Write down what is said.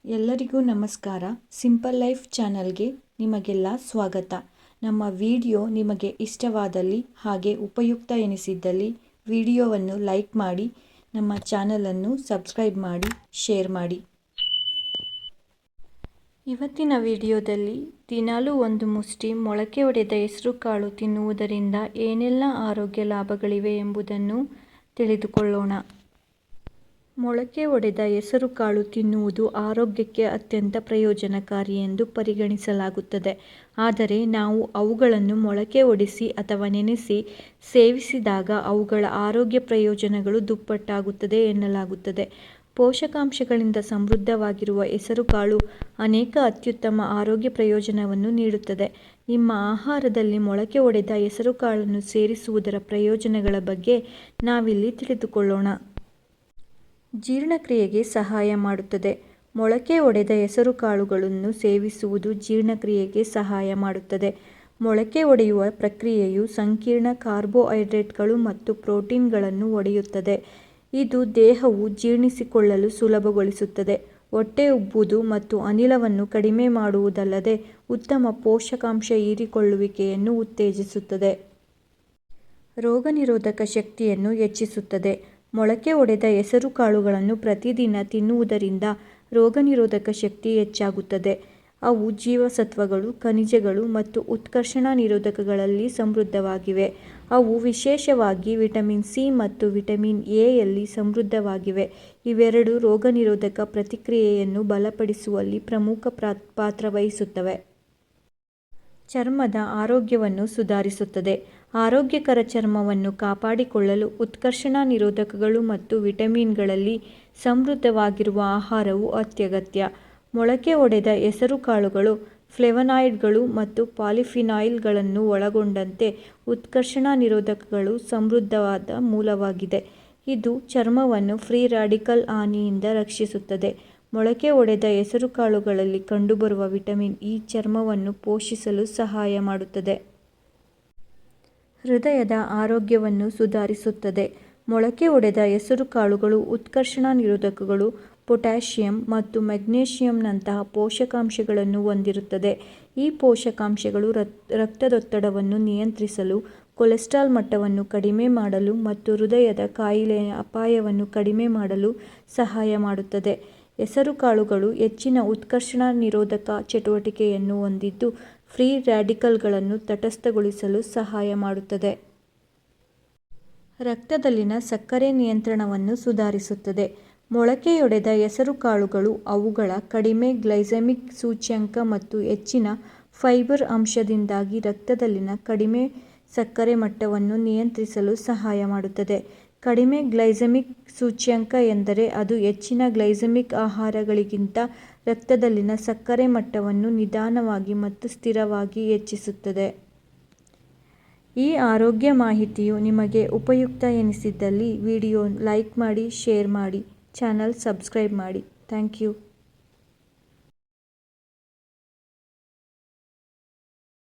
ಎಲ್ಲರಿಗೂ ನಮಸ್ಕಾರ. Simple life ಚಾನಲ್ಗೆ ನಿಮಗೆಲ್ಲ ಸ್ವಾಗತ. ನಮ್ಮ ವಿಡಿಯೋ ನಿಮಗೆ ಇಷ್ಟವಾದಲ್ಲಿ ಹಾಗೆ ಉಪಯುಕ್ತ ಎನಿಸಿದ್ದಲ್ಲಿ ವಿಡಿಯೋವನ್ನು ಲೈಕ್ ಮಾಡಿ, ನಮ್ಮ ಚಾನಲನ್ನು ಸಬ್ಸ್ಕ್ರೈಬ್ ಮಾಡಿ, ಶೇರ್ ಮಾಡಿ. ಇವತ್ತಿನ ವಿಡಿಯೋದಲ್ಲಿ ದಿನಾಲೂ ಒಂದು ಮುಷ್ಟಿ ಮೊಳಕೆ ಒಡೆದ ಹೆಸರುಕಾಳು ತಿನ್ನುವುದರಿಂದ ಏನೆಲ್ಲ ಆರೋಗ್ಯ ಲಾಭಗಳಿವೆ ಎಂಬುದನ್ನು ತಿಳಿದುಕೊಳ್ಳೋಣ. ಮೊಳಕೆ ಒಡೆದ ಹೆಸರುಕಾಳು ತಿನ್ನುವುದು ಆರೋಗ್ಯಕ್ಕೆ ಅತ್ಯಂತ ಪ್ರಯೋಜನಕಾರಿ ಎಂದು ಪರಿಗಣಿಸಲಾಗುತ್ತದೆ. ಆದರೆ ನಾವು ಅವುಗಳನ್ನು ಮೊಳಕೆ ಒಡೆಸಿ ಅಥವಾ ನೆನೆಸಿ ಸೇವಿಸಿದಾಗ ಅವುಗಳ ಆರೋಗ್ಯ ಪ್ರಯೋಜನಗಳು ದುಪ್ಪಟ್ಟಾಗುತ್ತದೆ ಎನ್ನಲಾಗುತ್ತದೆ. ಪೋಷಕಾಂಶಗಳಿಂದ ಸಮೃದ್ಧವಾಗಿರುವ ಹೆಸರುಕಾಳು ಅನೇಕ ಅತ್ಯುತ್ತಮ ಆರೋಗ್ಯ ಪ್ರಯೋಜನವನ್ನು ನೀಡುತ್ತದೆ. ನಿಮ್ಮ ಆಹಾರದಲ್ಲಿ ಮೊಳಕೆ ಒಡೆದ ಹೆಸರುಕಾಳನ್ನು ಸೇರಿಸುವುದರ ಪ್ರಯೋಜನಗಳ ಬಗ್ಗೆ ನಾವಿಲ್ಲಿ ತಿಳಿದುಕೊಳ್ಳೋಣ. ಜೀರ್ಣಕ್ರಿಯೆಗೆ ಸಹಾಯ ಮಾಡುತ್ತದೆ. ಮೊಳಕೆ ಒಡೆದ ಹೆಸರುಕಾಳುಗಳನ್ನು ಸೇವಿಸುವುದು ಜೀರ್ಣಕ್ರಿಯೆಗೆ ಸಹಾಯ ಮಾಡುತ್ತದೆ. ಮೊಳಕೆ ಒಡೆಯುವ ಪ್ರಕ್ರಿಯೆಯು ಸಂಕೀರ್ಣ ಕಾರ್ಬೋಹೈಡ್ರೇಟ್ಗಳು ಮತ್ತು ಪ್ರೋಟೀನ್ಗಳನ್ನು ಒಡೆಯುತ್ತದೆ. ಇದು ದೇಹವು ಜೀರ್ಣಿಸಿಕೊಳ್ಳಲು ಸುಲಭಗೊಳಿಸುತ್ತದೆ. ಹೊಟ್ಟೆ ಉಬ್ಬುವುದು ಮತ್ತು ಅನಿಲವನ್ನು ಕಡಿಮೆ ಮಾಡುವುದಲ್ಲದೆ ಉತ್ತಮ ಪೋಷಕಾಂಶ ಹೀರಿಕೊಳ್ಳುವಿಕೆಯನ್ನು ಉತ್ತೇಜಿಸುತ್ತದೆ. ರೋಗನಿರೋಧಕ ಶಕ್ತಿಯನ್ನು ಹೆಚ್ಚಿಸುತ್ತದೆ. ಮೊಳಕೆ ಒಡೆದ ಹೆಸರುಕಾಳುಗಳನ್ನು ಪ್ರತಿದಿನ ತಿನ್ನುವುದರಿಂದ ರೋಗನಿರೋಧಕ ಶಕ್ತಿ ಹೆಚ್ಚಾಗುತ್ತದೆ. ಅವು ಜೀವಸತ್ವಗಳು, ಖನಿಜಗಳು ಮತ್ತು ಉತ್ಕರ್ಷಣ ನಿರೋಧಕಗಳಲ್ಲಿ ಸಮೃದ್ಧವಾಗಿವೆ. ಅವು ವಿಶೇಷವಾಗಿ ವಿಟಮಿನ್ ಸಿ ಮತ್ತು ವಿಟಮಿನ್ ಎ ಯಲ್ಲಿ ಸಮೃದ್ಧವಾಗಿವೆ. ಇವೆರಡೂ ರೋಗನಿರೋಧಕ ಪ್ರತಿಕ್ರಿಯೆಯನ್ನು ಬಲಪಡಿಸುವಲ್ಲಿ ಪ್ರಮುಖ ಪಾತ್ರ ವಹಿಸುತ್ತವೆ. ಚರ್ಮದ ಆರೋಗ್ಯವನ್ನು ಸುಧಾರಿಸುತ್ತದೆ. ಆರೋಗ್ಯಕರ ಚರ್ಮವನ್ನು ಕಾಪಾಡಿಕೊಳ್ಳಲು ಉತ್ಕರ್ಷಣ ನಿರೋಧಕಗಳು ಮತ್ತು ವಿಟಮಿನ್ಗಳಲ್ಲಿ ಸಮೃದ್ಧವಾಗಿರುವ ಆಹಾರವು ಅತ್ಯಗತ್ಯ. ಮೊಳಕೆ ಒಡೆದ ಹೆಸರುಕಾಳುಗಳು ಫ್ಲೇವನಾಯ್ಡ್ಗಳು ಮತ್ತು ಪಾಲಿಫಿನಾಯ್ಡ್ಗಳನ್ನು ಒಳಗೊಂಡಂತೆ ಉತ್ಕರ್ಷಣ ನಿರೋಧಕಗಳು ಸಮೃದ್ಧವಾದ ಮೂಲವಾಗಿದೆ. ಇದು ಚರ್ಮವನ್ನು ಫ್ರೀ ರಾಡಿಕಲ್ ಹಾನಿಯಿಂದ ರಕ್ಷಿಸುತ್ತದೆ. ಮೊಳಕೆ ಒಡೆದ ಹೆಸರುಕಾಳುಗಳಲ್ಲಿ ಕಂಡುಬರುವ ವಿಟಮಿನ್ ಇ ಚರ್ಮವನ್ನು ಪೋಷಿಸಲು ಸಹಾಯ ಮಾಡುತ್ತದೆ. ಹೃದಯದ ಆರೋಗ್ಯವನ್ನು ಸುಧಾರಿಸುತ್ತದೆ. ಮೊಳಕೆ ಒಡೆದ ಹೆಸರುಕಾಳುಗಳು ಉತ್ಕರ್ಷಣ ನಿರೋಧಕಗಳು, ಪೊಟ್ಯಾಷಿಯಂ ಮತ್ತು ಮೆಗ್ನೀಷಿಯಂನಂತಹ ಪೋಷಕಾಂಶಗಳನ್ನು ಹೊಂದಿರುತ್ತದೆ. ಈ ಪೋಷಕಾಂಶಗಳು ರಕ್ತದೊತ್ತಡವನ್ನು ನಿಯಂತ್ರಿಸಲು, ಕೊಲೆಸ್ಟ್ರಾಲ್ ಮಟ್ಟವನ್ನು ಕಡಿಮೆ ಮಾಡಲು ಮತ್ತು ಹೃದಯದ ಕಾಯಿಲೆಯ ಅಪಾಯವನ್ನು ಕಡಿಮೆ ಮಾಡಲು ಸಹಾಯ ಮಾಡುತ್ತದೆ. ಹೆಸರುಕಾಳುಗಳು ಹೆಚ್ಚಿನ ಉತ್ಕರ್ಷಣ ನಿರೋಧಕ ಚಟುವಟಿಕೆಯನ್ನು ಹೊಂದಿದ್ದು ಫ್ರೀ ರ್ಯಾಡಿಕಲ್ಗಳನ್ನು ತಟಸ್ಥಗೊಳಿಸಲು ಸಹಾಯ ಮಾಡುತ್ತದೆ. ರಕ್ತದಲ್ಲಿನ ಸಕ್ಕರೆ ನಿಯಂತ್ರಣವನ್ನು ಸುಧಾರಿಸುತ್ತದೆ. ಮೊಳಕೆಯೊಡೆದ ಹೆಸರುಕಾಳುಗಳು ಅವುಗಳ ಕಡಿಮೆ ಗ್ಲೈಸೆಮಿಕ್ ಸೂಚ್ಯಂಕ ಮತ್ತು ಹೆಚ್ಚಿನ ಫೈಬರ್ ಅಂಶದಿಂದಾಗಿ ರಕ್ತದಲ್ಲಿನ ಕಡಿಮೆ ಸಕ್ಕರೆ ಮಟ್ಟವನ್ನು ನಿಯಂತ್ರಿಸಲು ಸಹಾಯ ಮಾಡುತ್ತದೆ. ಕಡಿಮೆ ಗ್ಲೈಸೆಮಿಕ್ ಸೂಚ್ಯಂಕ ಎಂದರೆ ಅದು ಹೆಚ್ಚಿನ ಗ್ಲೈಸೆಮಿಕ್ ಆಹಾರಗಳಿಗಿಂತ ರಕ್ತದಲ್ಲಿನ ಸಕ್ಕರೆ ಮಟ್ಟವನ್ನು ನಿಧಾನವಾಗಿ ಮತ್ತು ಸ್ಥಿರವಾಗಿ ಹೆಚ್ಚಿಸುತ್ತದೆ. ಈ ಆರೋಗ್ಯ ಮಾಹಿತಿಯು ನಿಮಗೆ ಉಪಯುಕ್ತ ಎನಿಸಿದ್ದಲ್ಲಿ ವಿಡಿಯೋ ಲೈಕ್ ಮಾಡಿ, ಶೇರ್ ಮಾಡಿ, ಚಾನಲ್ ಸಬ್ಸ್ಕ್ರೈಬ್ ಮಾಡಿ. Thank you.